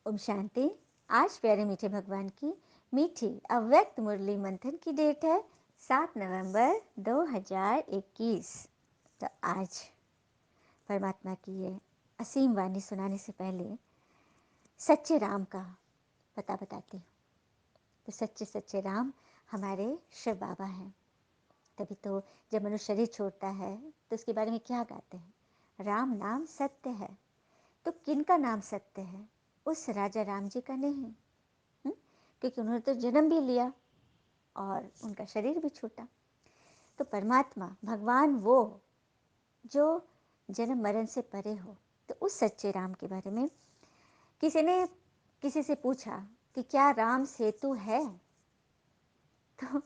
ओम शांति। आज प्यारे मीठे भगवान की मीठी अव्यक्त मुरली मंथन की डेट है 7 नवंबर 2021। तो आज परमात्मा की ये असीम वाणी सुनाने से पहले सच्चे राम का पता बताती हूँ। तो सच्चे सच्चे राम हमारे शिव बाबा हैं। तभी तो जब मनुष्य शरीर छोड़ता है तो उसके बारे में क्या गाते हैं? राम नाम सत्य है। तो किनका नाम सत्य है? उस राजा राम जी का नहीं। क्योंकि उन्होंने तो जन्म भी लिया और उनका शरीर भी छूटा। तो परमात्मा भगवान वो जो जन्म मरण से परे हो। तो उस सच्चे राम के बारे में किसी ने किसी से पूछा कि क्या राम सेतु है? तो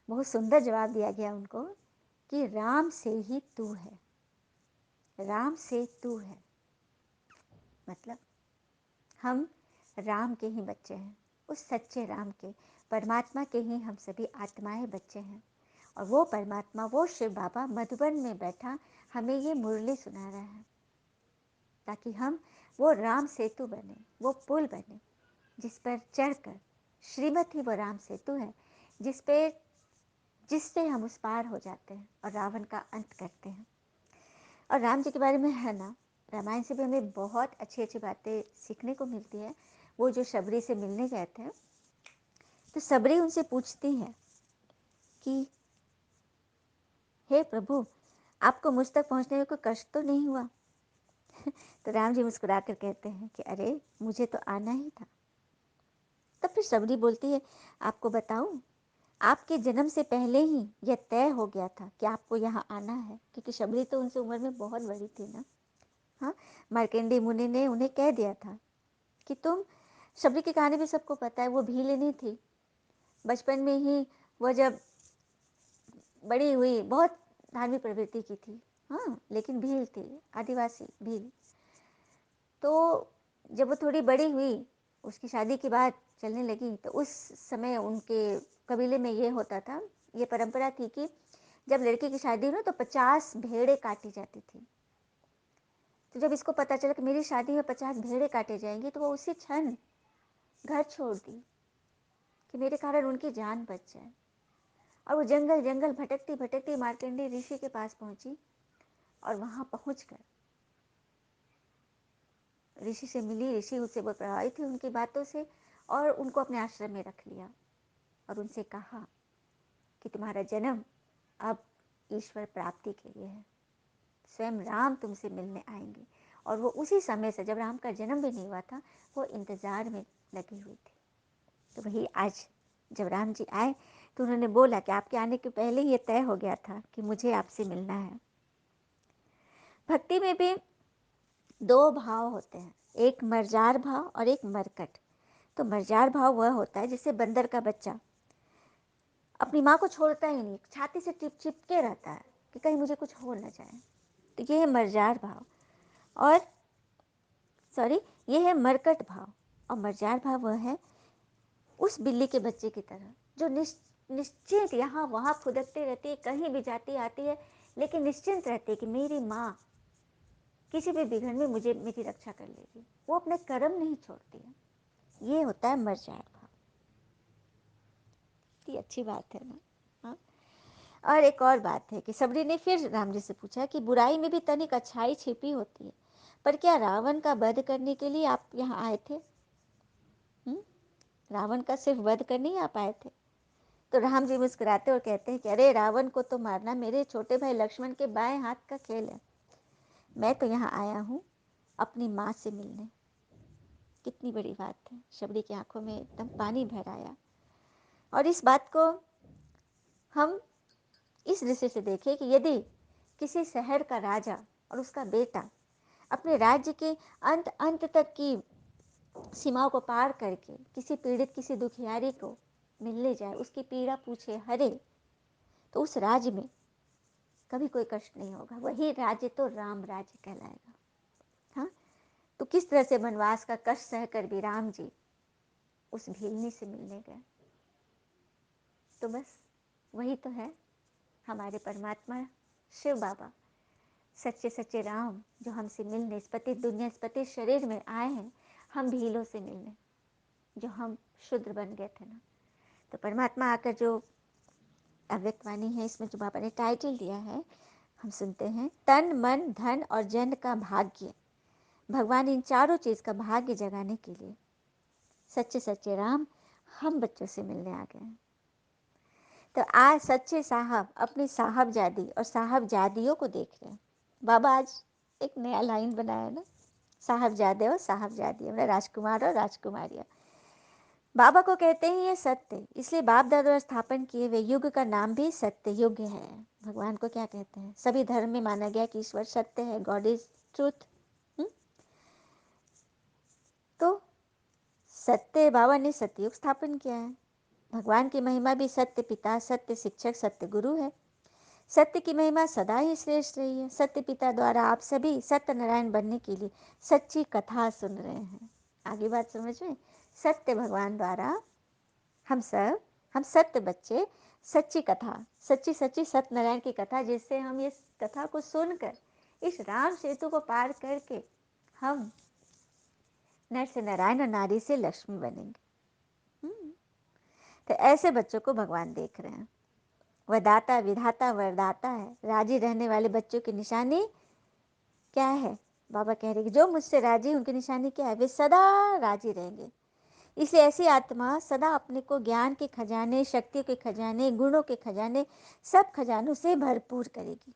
बहुत सुंदर जवाब दिया गया उनको कि राम से ही तू है। राम से तू है मतलब हम राम के ही बच्चे हैं। उस सच्चे राम के, परमात्मा के ही हम सभी आत्माएं बच्चे हैं। और वो परमात्मा, वो शिव बाबा मधुबन में बैठा हमें ये मुरली सुना रहा है, ताकि हम वो राम सेतु बने, वो पुल बने जिस पर चढ़कर, श्रीमत ही वो राम सेतु है जिससे हम उस पार हो जाते हैं और रावण का अंत करते हैं। और राम जी के बारे में है ना, रामायण से भी हमें बहुत अच्छी अच्छी बातें सीखने को मिलती है। वो जो शबरी से मिलने गए थे, तो शबरी उनसे पूछती है कि हे प्रभु, आपको मुझ तक पहुंचने में कोई कष्ट तो नहीं हुआ? तो राम जी मुस्कुराकर कहते हैं कि अरे, मुझे तो आना ही था। तब फिर शबरी बोलती है, आपको बताऊं, आपके जन्म से पहले ही यह तय हो गया था कि आपको यहाँ आना है। क्योंकि शबरी तो उनसे उम्र में बहुत बड़ी थी ना। हाँ, मार्कंडेय मुनि ने उन्हें कह दिया था कि तुम, शबरी की कहानी भी सबको पता है, वो भीलनी थी। बचपन में ही वह जब बड़ी हुई, बहुत धार्मिक प्रवृत्ति की थी। हाँ, लेकिन भील थी, आदिवासी भील। तो जब वो थोड़ी बड़ी हुई, उसकी शादी की बात चलने लगी, तो उस समय उनके कबीले में ये होता था, ये परंपरा थी कि जब लड़की की शादी हो ना तो 50 भेड़ें काटी जाती थी। तो जब इसको पता चला कि मेरी शादी में 50 भेड़ें काटे जाएंगी, तो वो उसी क्षण घर छोड़ दी कि मेरे कारण उनकी जान बच जाए। और वो जंगल जंगल भटकती भटकती मार्कंडेय ऋषि के पास पहुंची और वहां पहुंचकर ऋषि से मिली। ऋषि उससे बहुत प्रभावित थे उनकी बातों से और उनको अपने आश्रम में रख लिया और उनसे कहा कि तुम्हारा जन्म अब ईश्वर प्राप्ति के लिए है, स्वयं राम तुमसे मिलने आएंगे। और वो उसी समय से, जब राम का जन्म भी नहीं हुआ था, वो इंतजार में लगी हुई थी। तो वही आज जब राम जी आए तो उन्होंने बोला कि आपके आने के पहले ही ये तय हो गया था कि मुझे आपसे मिलना है। भक्ति में भी दो भाव होते हैं, एक मर्जार भाव और एक मरकट। तो मर्जार भाव वह होता है जिससे बंदर का बच्चा अपनी माँ को छोड़ता ही नहीं, छाती से चिपके रहता है कि कहीं मुझे कुछ हो न जाए। तो ये है मर्जार भाव। और ये है मरकट भाव। और मर्जार भाव वह है उस बिल्ली के बच्चे की तरह जो निश्चिंत यहाँ वहाँ फुदकती रहती है, कहीं भी जाती आती है, लेकिन निश्चिंत रहती है कि मेरी माँ किसी भी बिघड़ में मुझे, मेरी रक्षा कर लेगी। वो अपने कर्म नहीं छोड़ती है। ये होता है मर्जार भाव। ये अच्छी बात है ना। हाँ। और एक और बात है कि सबरी ने फिर राम जी से पूछा कि बुराई में भी तनिक अच्छाई छिपी होती है, पर क्या रावण का वध करने के लिए आप यहाँ आए थे? रावण का सिर्फ वध करने ही आप आए थे? तो राम जी मुस्कुराते और कहते हैं कि अरे, रावण को तो मारना मेरे छोटे भाई लक्ष्मण के बाएं हाथ का खेल है। मैं तो यहाँ आया हूँ अपनी माँ से मिलने। कितनी बड़ी बात है। शबरी की आंखों में एकदम पानी भर आया। और इस बात को हम इस दृष्टि से देखें कि यदि किसी शहर का राजा और उसका बेटा अपने राज्य के अंत अंत तक की सीमाओं को पार करके किसी पीड़ित, किसी दुखियारी को मिलने जाए, उसकी पीड़ा पूछे, हरे, तो उस राज्य में कभी कोई कष्ट नहीं होगा। वही राज्य तो राम राज्य कहलाएगा। हाँ, तो किस तरह से वनवास का कष्ट सहकर भी राम जी उस भीलनी से मिलने गए। तो बस वही तो है हमारे परमात्मा शिव बाबा, सच्चे सच्चे राम, जो हमसे मिलने इस पतित दुनिया, इस पतित शरीर में आए हैं, हम भीलों से मिलने, जो हम शूद्र बन गए थे ना। तो परमात्मा आकर जो अव्यक्तवाणी है, इसमें जो बाबा ने टाइटल दिया है, हम सुनते हैं, तन मन धन और जन का भाग्य। भगवान इन चारों चीज का भाग्य जगाने के लिए सच्चे सच्चे राम हम बच्चों से मिलने आ गए हैं। तो आज सच्चे साहब अपनी साहबजादी और साहबजादियों को देख रहे हैं। बाबा आज एक नया लाइन बनाया ना, साहबजादे और साहबजादी, मतलब राजकुमार और राजकुमारियां। बाबा को कहते हैं ये सत्य, इसलिए बाप दादा स्थापन किए हुए युग का नाम भी सत्य युग है। भगवान को क्या कहते हैं? सभी धर्म में माना गया कि ईश्वर सत्य है, गॉड इज ट्रूथ। तो सत्य बाबा ने सतयुग स्थापन किया है। भगवान की महिमा भी सत्य पिता, सत्य शिक्षक, सत्य गुरु है। सत्य की महिमा सदा ही श्रेष्ठ रही है। सत्य पिता द्वारा आप सभी सत्यनारायण बनने के लिए सच्ची कथा सुन रहे हैं। आगे बात समझ में? सत्य भगवान द्वारा हम सत्य बच्चे सच्ची कथा, सच्ची सच्ची सत्यनारायण की कथा, जिससे हम इस कथा को सुनकर इस राम सेतु को पार करके हम नर से नारायण और नारी से लक्ष्मी बनेंगे। तो ऐसे बच्चों को भगवान देख रहे हैं। वह दाता विधाता वरदाता है। राजी रहने वाले बच्चों की निशानी क्या है? बाबा कह रहे कि जो मुझसे राजी, उनकी निशानी क्या है? वे सदा राजी रहेंगे। इसलिए ऐसी आत्मा सदा अपने को ज्ञान के खजाने, शक्तियों के खजाने, गुणों के खजाने, सब खजानों से भरपूर करेगी।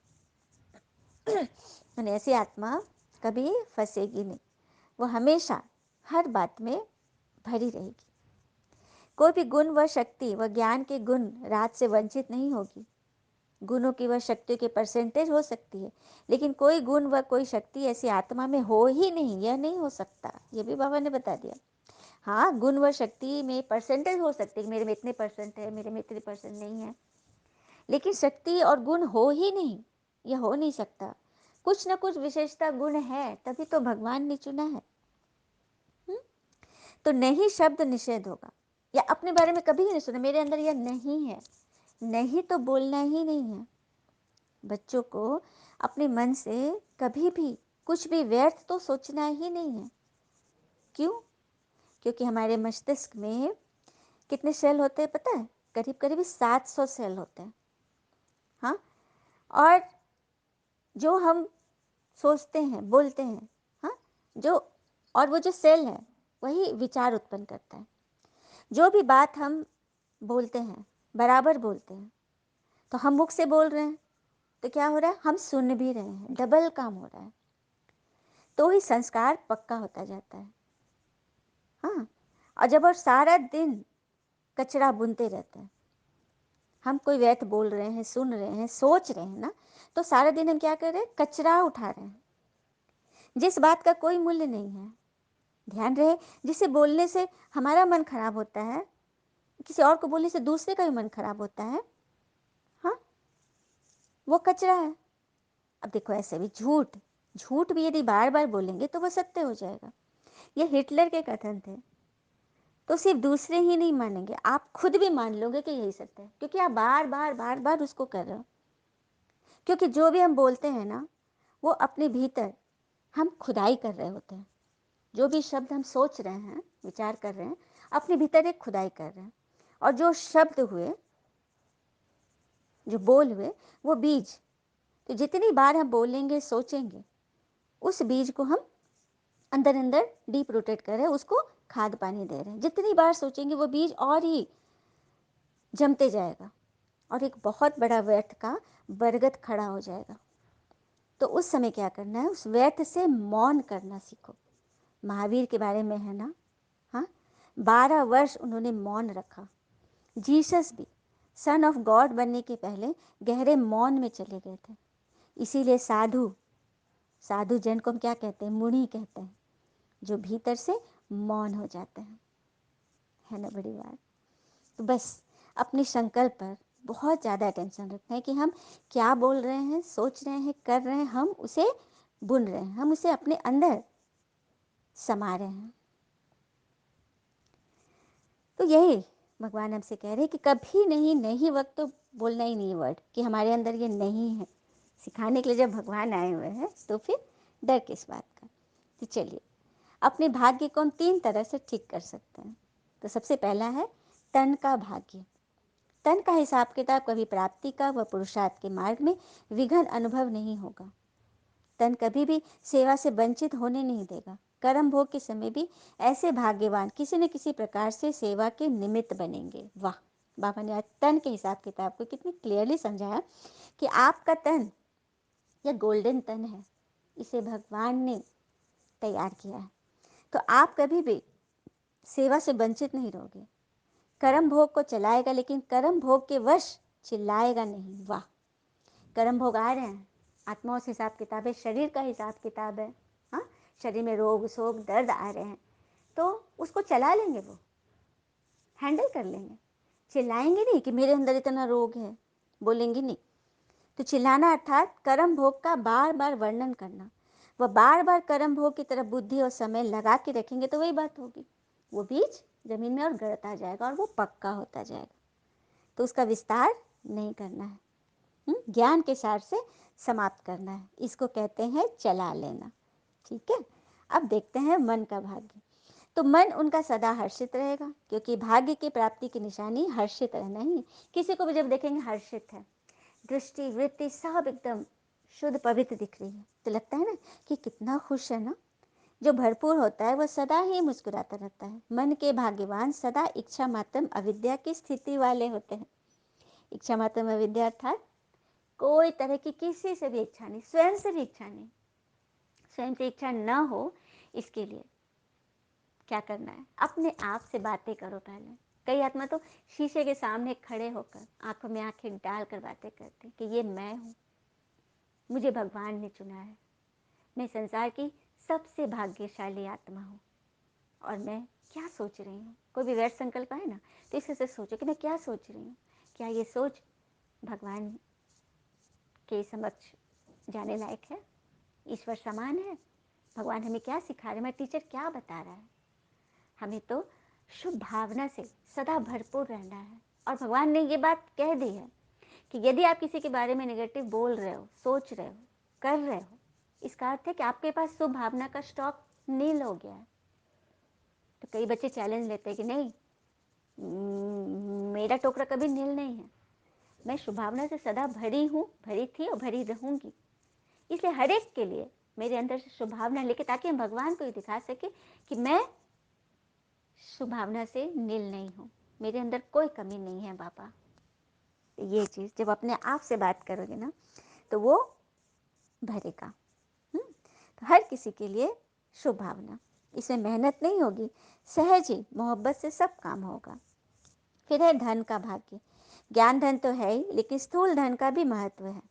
ऐसी आत्मा कभी फंसेगी नहीं। वो हमेशा हर बात में भरी रहेगी। कोई भी गुण व शक्ति व ज्ञान के गुण रात से वंचित नहीं होगी। गुणों की व शक्तियों के परसेंटेज हो सकती है, लेकिन कोई गुण व कोई शक्ति ऐसी आत्मा में हो ही नहीं, यह नहीं हो सकता। ये भी बाबा ने बता दिया। हाँ, गुण व शक्ति में परसेंटेज हो सकती है, मेरे में इतने परसेंट है, मेरे में इतने परसेंट नहीं है, लेकिन शक्ति और गुण हो ही नहीं, यह हो नहीं सकता। कुछ ना कुछ विशेषता गुण है, तभी तो भगवान ने चुना है। तो नहीं शब्द निषेध होगा, या अपने बारे में कभी नहीं सुना मेरे अंदर यह नहीं है, नहीं तो बोलना ही नहीं है। बच्चों को अपने मन से कभी भी कुछ भी व्यर्थ तो सोचना ही नहीं है। क्यों? क्योंकि हमारे मस्तिष्क में कितने सेल होते हैं पता है? करीब करीब 700 सेल होते हैं। हाँ, और जो हम सोचते हैं, बोलते हैं, हाँ, और वो जो सेल है वही विचार उत्पन्न करता है। जो भी बात हम बोलते हैं, बराबर बोलते हैं, तो हम मुख से बोल रहे हैं, तो क्या हो रहा है? हम सुन भी रहे हैं, डबल काम हो रहा है। तो ही संस्कार पक्का होता जाता है। हाँ, और जब और सारा दिन कचरा बुनते रहते हैं, हम कोई व्यर्थ बोल रहे हैं, सुन रहे हैं, सोच रहे हैं ना, तो सारा दिन हम क्या कर रहे हैं? कचरा उठा रहे हैं, जिस बात का कोई मूल्य नहीं है। ध्यान रहे, जिसे बोलने से हमारा मन खराब होता है, किसी और को बोलने से दूसरे का भी मन खराब होता है, हाँ, वो कचरा है। अब देखो, ऐसे भी झूठ भी यदि बार बार बोलेंगे तो वो सत्य हो जाएगा। ये हिटलर के कथन थे। तो सिर्फ दूसरे ही नहीं मानेंगे, आप खुद भी मान लोगे कि यही सत्य है, क्योंकि आप बार बार उसको कर रहे हो। क्योंकि जो भी हम बोलते हैं ना, वो अपने भीतर हम खुदाई कर रहे होते हैं। जो भी शब्द हम सोच रहे हैं, विचार कर रहे हैं, अपने भीतर एक खुदाई कर रहे हैं। और जो शब्द हुए, जो बोल हुए, वो बीज, तो जितनी बार हम बोलेंगे, सोचेंगे, उस बीज को हम अंदर अंदर डीप रूटेड कर रहे हैं, उसको खाद पानी दे रहे हैं। जितनी बार सोचेंगे वो बीज और ही जमते जाएगा, और एक बहुत बड़ा व्यर्थ का बरगद खड़ा हो जाएगा। तो उस समय क्या करना है? उस व्यर्थ से मौन करना सीखो। महावीर के बारे में है ना, हाँ, 12 वर्ष उन्होंने मौन रखा। जीसस भी सन ऑफ गॉड बनने के पहले गहरे मौन में चले गए थे। इसीलिए साधु जन को हम क्या कहते हैं? मुनि कहते हैं, जो भीतर से मौन हो जाते हैं। है ना बड़ी बात? तो बस अपने संकल्प पर बहुत ज़्यादा अटेंशन रखना है कि हम क्या बोल रहे हैं, सोच रहे हैं, कर रहे हैं, हम उसे बुन रहे हैं, हम उसे अपने अंदर समा रहे हैं। तो यही भगवान हमसे कह रहे हैं कि कभी नहीं वक्त तो बोलना ही नहीं वर्ड, कि हमारे अंदर ये नहीं है। सिखाने के लिए जब भगवान आए हुए हैं तो फिर डर किस बात का? तो चलिए अपने भाग्य को हम 3 तरह से ठीक कर सकते हैं। तो सबसे पहला है तन का भाग्य। तन का हिसाब किताब कभी प्राप्ति का व पुरुषार्थ के मार्ग में विघ्न अनुभव नहीं होगा। तन कभी भी सेवा से वंचित होने नहीं देगा। कर्म भोग के समय भी ऐसे भाग्यवान किसी न किसी प्रकार से सेवा के निमित्त बनेंगे। वाह, बाबा ने आज तन के हिसाब किताब को कितनी क्लियरली समझाया कि आपका तन यह गोल्डन तन है, इसे भगवान ने तैयार किया है। तो आप कभी भी सेवा से वंचित नहीं रहोगे। कर्म भोग को चलाएगा, लेकिन कर्म भोग के वश चिल्लाएगा नहीं। वाह, कर्म भोग आ रहे हैं, आत्मा से हिसाब किताब है, शरीर का हिसाब किताब है। हाँ, शरीर में रोग शोक दर्द आ रहे हैं, तो उसको चला लेंगे, वो हैंडल कर लेंगे। चिल्लाएंगे नहीं कि मेरे अंदर इतना रोग है, बोलेंगे नहीं। तो चिल्लाना अर्थात कर्म भोग का बार बार वर्णन करना। वह बार बार कर्म भोग की तरफ बुद्धि और समय लगा के रखेंगे तो वही बात होगी, वो बीज जमीन में और गड़ता जाएगा और वो पक्का होता जाएगा। तो उसका विस्तार नहीं करना है, ज्ञान के सार से समाप्त करना है। इसको कहते हैं चला लेना। ठीक है, अब देखते हैं मन का भाग्य। तो मन उनका सदा हर्षित रहेगा, क्योंकि भाग्य की प्राप्ति की निशानी हर्षित रहना ही। किसी को भी जब देखेंगे हर्षित है, दृष्टि वृत्ति सब एकदम शुद्ध पवित्र दिख रही है, तो लगता है ना कि कितना खुश है ना। जो भरपूर होता है वह सदा ही मुस्कुराता रहता है। मन के भाग्यवान सदा इच्छा मात्रम अविद्या की स्थिति वाले होते हैं। इच्छा मात्रम अविद्या अर्थात कोई तरह की किसी से भी इच्छा नहीं, स्वयं से भी इच्छा नहीं। स्वयं से इच्छा न हो, इसके लिए क्या करना है, अपने आप से बातें करो। पहले कई आत्मा तो शीशे के सामने खड़े होकर आंखों में आंखें डालकर बातें करते कि ये मैं हूँ, मुझे भगवान ने चुना है, मैं संसार की सबसे भाग्यशाली आत्मा हूँ, और मैं क्या सोच रही हूँ। कोई भी व्यर्थ संकल्प है ना, तो इससे सोचो कि मैं क्या सोच रही हूँ, क्या ये सोच भगवान के समक्ष जाने लायक है, ईश्वर समान है। भगवान हमें क्या सिखा रहे हैं, हमारा टीचर क्या बता रहा है। हमें तो शुभ भावना से सदा भरपूर रहना है। और भगवान ने ये बात कह दी है कि यदि आप किसी के बारे में नेगेटिव बोल रहे हो, सोच रहे हो, कर रहे हो, इसका अर्थ है कि आपके पास शुभ भावना का स्टॉक नील हो गया है। तो कई बच्चे चैलेंज लेते हैं कि नहीं, मेरा टोकरा कभी नील नहीं है, मैं शुभ भावना से सदा भरी हूँ, भरी थी और भरी रहूँगी। इसलिए हर एक के लिए मेरे अंदर से शुभ भावना लेके, ताकि हम भगवान को ये दिखा सके कि मैं शुभ भावना से नील नहीं हूँ, मेरे अंदर कोई कमी नहीं है बाबा। ये चीज़ जब अपने आप से बात करोगे ना, तो वो भरेगा। तो हर किसी के लिए शुभ भावना, इसमें मेहनत नहीं होगी, सहज ही मोहब्बत से सब काम होगा। फिर है धन का भाग्य। ज्ञान धन तो है ही, लेकिन स्थूल धन का भी महत्व है।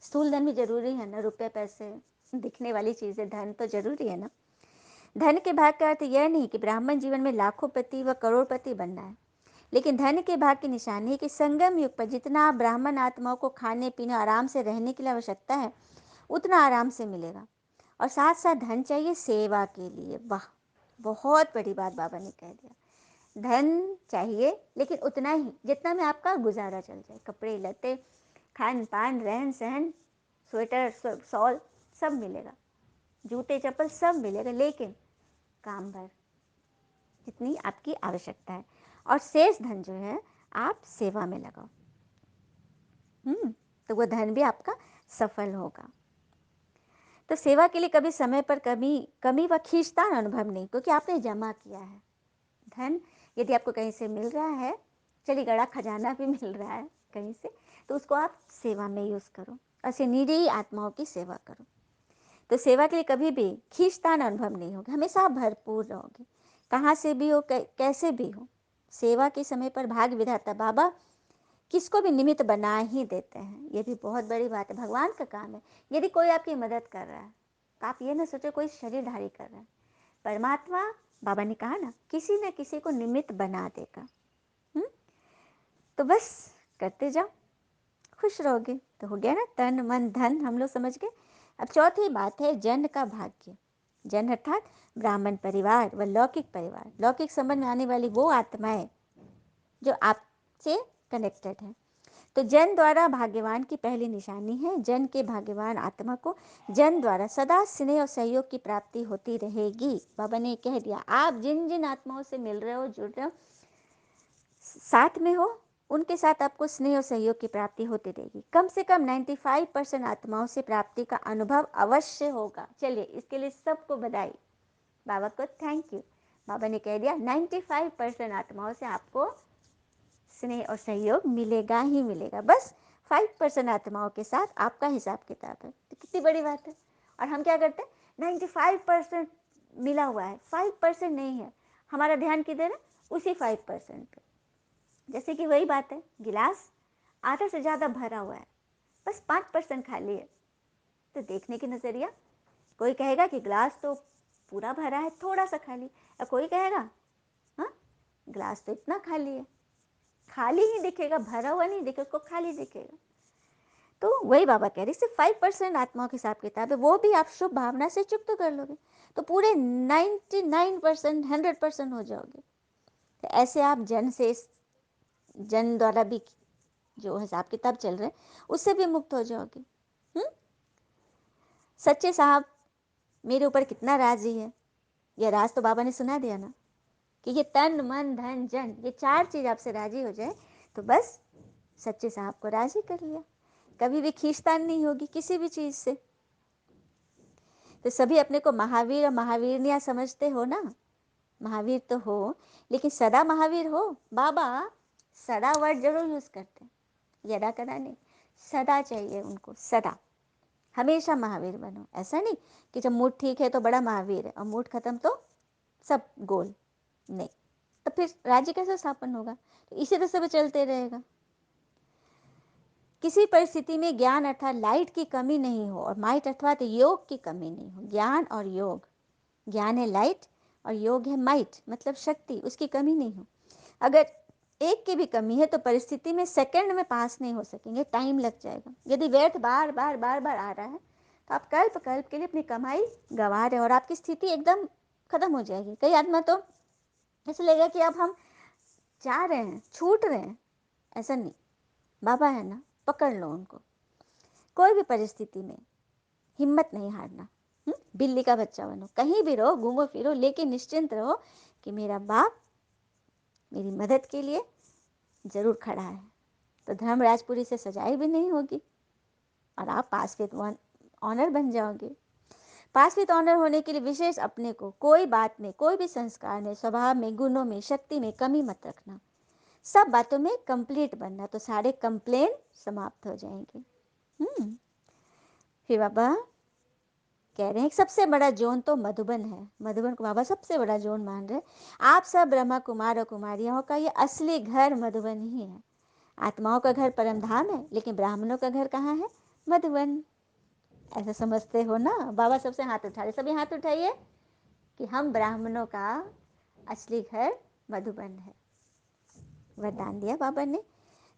स्थूल धन भी जरूरी है ना, रुपए पैसे दिखने वाली चीज़ें, धन तो जरूरी है ना। धन के भाग का अर्थ यह नहीं कि ब्राह्मण जीवन में लाखोंपति व करोड़पति बनना है, लेकिन धन के भाग की निशानी है कि संगम युग पर जितना ब्राह्मण आत्माओं को खाने पीने आराम से रहने के लिए आवश्यकता है, उतना आराम से मिलेगा। और साथ साथ धन चाहिए सेवा के लिए। वाह, बहुत बड़ी बात बाबा ने कह दिया। धन चाहिए, लेकिन उतना ही जितना में आपका गुजारा चल जाए। कपड़े लत्ते, खान पान, रहन सहन, स्वेटर शॉल सब मिलेगा, जूते चप्पल सब मिलेगा, लेकिन काम भर, जितनी आपकी आवश्यकता है। और शेष धन जो है आप सेवा में लगाओ, तो वो धन भी आपका सफल होगा। तो सेवा के लिए कभी समय पर कमी व खींचतान अनुभव नहीं, क्योंकि आपने जमा किया है धन। यदि आपको कहीं से मिल रहा है, चलिए गड़ा खजाना भी मिल रहा है कहीं से, तो उसको आप सेवा में यूज़ करो, ऐसे निरीह आत्माओं की सेवा करो। तो सेवा के लिए कभी भी खींचतान अनुभव नहीं होगा, हमेशा आप भरपूर रहोगे, कहाँ से भी हो, कैसे भी हो। सेवा के समय पर भाग्य विधाता बाबा किसको भी निमित्त बना ही देते हैं। ये भी बहुत बड़ी बात है, भगवान का काम है। यदि कोई आपकी मदद कर रहा है, तो आप ये ना सोचो कोई शरीरधारी कर रहा है। परमात्मा, बाबा ने कहा ना, किसी न किसी को निमित्त बना देगा। तो बस करते जाओ, खुश रहोगे। तो हो गया ना, तन मन धन हम लोग समझ गए। अब चौथी बात है जन का भाग्य। जन अर्थात ब्राह्मण परिवार व लौकिक परिवार। लौकिक संबंध में आने वाली वो आत्माएं जो आपसे कनेक्टेड है। तो जन द्वारा भाग्यवान की पहली निशानी है। जन के भाग्यवान आत्मा को जन द्वारा सदा स्नेह और सहयोग की प्राप्ति होती रहेगी। बाबा ने कह दिया, आप जिन जिन आत्माओं से मिल रहे हो, जुड़ रहे हो, साथ में हो, उनके साथ आपको स्नेह और सहयोग की प्राप्ति होती रहेगी। कम से कम 95% आत्माओं से प्राप्ति का अनुभव अवश्य होगा। चलिए, इसके लिए सबको बधाई, बाबा को थैंक यू। बाबा ने कह दिया 95% आत्माओं से आपको स्नेह और सहयोग मिलेगा ही मिलेगा। बस 5% आत्माओं के साथ आपका हिसाब किताब है। तो कितनी बड़ी बात है। और हम क्या करते हैं, 95% मिला हुआ है, 5% नहीं है। हमारा ध्यान किधर है, उसी 5% पे। जैसे कि वही बात है, गिलास आधा से ज़्यादा भरा हुआ है, बस 5% खाली है। तो देखने की नज़रिया, कोई कहेगा कि गिलास तो पूरा भरा है, थोड़ा सा खाली, या कोई कहेगा हाँ गिलास तो इतना खाली है। खाली ही दिखेगा, भरा हुआ नहीं दिखेगा, उसको खाली दिखेगा। तो वही बाबा कह रहे, सिर्फ 5% आत्माओं के हिसाब किताब है, वो भी आप शुभ भावना से चुक्त कर लोगे तो पूरे 99% 100% हो जाओगे। तो ऐसे आप जन द्वारा भी जो हिसाब किताब चल रहे हैं उससे भी मुक्त हो जाओगे। सच्चे साहब मेरे ऊपर कितना राजी है, यह राज तो बाबा ने सुना दिया ना, कि ये तन मन धन जन, ये 4 चीज आपसे राजी हो जाए तो बस सच्चे साहब को राजी कर लिया। कभी भी खींचतान नहीं होगी किसी भी चीज से। तो सभी अपने को महावीर और महावीरनिया समझते हो ना, महावीर तो हो, लेकिन सदा महावीर हो। बाबा सदा वर्ड जरूर यूज करते हैं, यदा कदा नहीं, सदा चाहिए उनको, सदा, हमेशा महावीर बनो। ऐसा नहीं कि जब मूड ठीक है तो बड़ा महावीर है और मूड खत्म तो सब गोल, नहीं, तो फिर राज्य कैसे स्थापन होगा। तो इसी तरह से चलते रहेगा। किसी परिस्थिति में ज्ञान अर्थात लाइट की कमी नहीं हो और माइट अर्थात योग की कमी नहीं हो। ज्ञान और योग, ज्ञान है लाइट और योग है माइट, मतलब शक्ति, उसकी कमी नहीं हो। अगर एक की भी कमी है तो परिस्थिति में सेकंड में पास नहीं हो सकेंगे, टाइम लग जाएगा। यदि व्यर्थ बार बार बार बार आ रहा है तो आप कल्प कल्प के लिए अपनी कमाई गंवा रहे हो और आपकी स्थिति एकदम खत्म हो जाएगी। कई आदमी तो ऐसा लगेगा कि अब हम जा रहे हैं, छूट रहे हैं। ऐसा नहीं, बाबा है ना, पकड़ लो उनको। कोई भी परिस्थिति में हिम्मत नहीं हारना। बिल्ली का बच्चा बनो, कहीं भी रहो, घूमो फिरो, लेकिन निश्चिंत रहो कि मेरा बाप मेरी मदद के लिए जरूर खड़ा है। तो धर्मराजपुरी से सजाई भी नहीं होगी और आप पास विद ऑनर बन जाओगे। पास विद ऑनर होने के लिए विशेष अपने को कोई बात में, कोई भी संस्कार में, स्वभाव में, गुणों में, शक्ति में कमी मत रखना। सब बातों में कंप्लीट बनना, तो सारे कंप्लेन समाप्त हो जाएंगे। फिर बाबा कह रहे हैं सबसे बड़ा जोन तो मधुबन है। मधुबन को बाबा सबसे बड़ा जोन मान रहे हैं। आप सब ब्रह्मा कुमार और कुमारियों का ये असली घर मधुबन ही है। आत्माओं का घर परम धाम है, लेकिन ब्राह्मणों का घर कहाँ है, मधुबन। ऐसा समझते हो ना। बाबा सबसे हाथ उठा रहे, सभी हाथ उठाइए कि हम ब्राह्मणों का असली घर मधुबन है। वरदान दिया बाबा ने।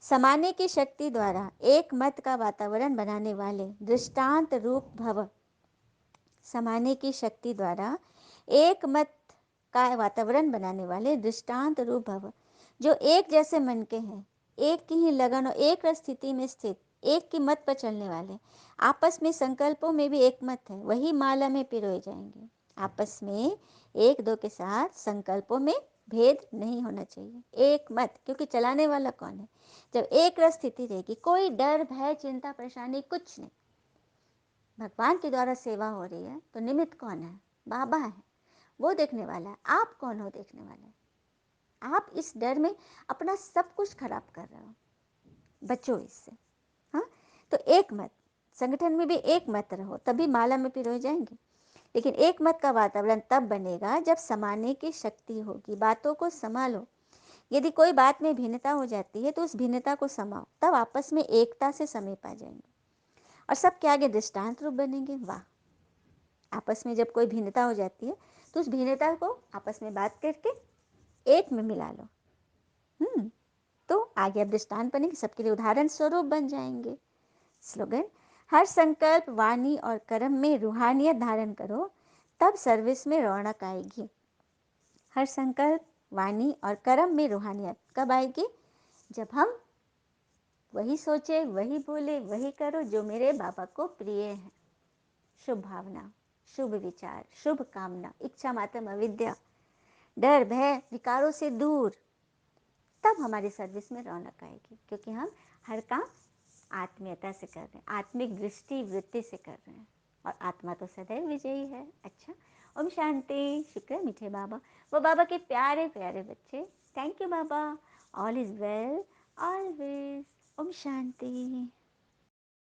समाने की शक्ति द्वारा एक मत का वातावरण बनाने वाले दृष्टांत रूप भव। समाने की शक्ति द्वारा एक मत का वातावरण बनाने वाले दृष्टांत रूप भव, जो एक जैसे मन के हैं, एक की ही लगन और एक स्थिति में स्थित, एक की मत पर चलने वाले, आपस में संकल्पों में भी एक मत है, वही माला में पिरोए जाएंगे। आपस में एक दो के साथ संकल्पों में भेद नहीं होना चाहिए, एक मत। क्योंकि चलाने वाला कौन है, जब एक स्थिति रहेगी, कोई डर भय चिंता परेशानी कुछ नहीं, भगवान के द्वारा सेवा हो रही है, तो निमित्त कौन है, बाबा है, वो देखने वाला है। आप कौन हो देखने वाले। आप इस डर में अपना सब कुछ खराब कर रहे हो, बचो इससे। हाँ, तो एक मत, संगठन में भी एक मत रहो, तभी माला में पिरोए जाएंगे। लेकिन एक मत का वातावरण तब बनेगा जब समाने की शक्ति होगी। बातों को संभालो। यदि कोई बात में भिन्नता हो जाती है तो उस भिन्नता को समाओ, तब आपस में एकता से समीप आ जाएंगे और सबके आगे दृष्टांत रूप बनेंगे। वाह, आपस में जब कोई भिन्नता हो जाती है तो उस भिन्नता को आपस में बात करके एक में मिला लो। तो आगे अब दृष्टांत बनेंगे, सबके लिए उदाहरण स्वरूप बन जाएंगे। स्लोगन, हर संकल्प वाणी और कर्म में रूहानियत धारण करो, तब सर्विस में रौनक आएगी। हर संकल्प वाणी और कर्म में रूहानियत कब आएगी, जब हम वही सोचे, वही बोले, वही करो जो मेरे बाबा को प्रिय है। शुभ भावना, शुभ विचार, शुभ कामना, इच्छा मात्रम अविद्या, डर भय विकारों से दूर, तब हमारी सर्विस में रौनक आएगी, क्योंकि हम हर काम आत्मीयता से कर रहे हैं, आत्मिक दृष्टि वृत्ति से कर रहे हैं, और आत्मा तो सदैव विजयी है। अच्छा, ओम शांति। शुक्र है मीठे बाबा, वो बाबा के प्यारे प्यारे बच्चे। थैंक यू बाबा। All is well always. ओम शांति।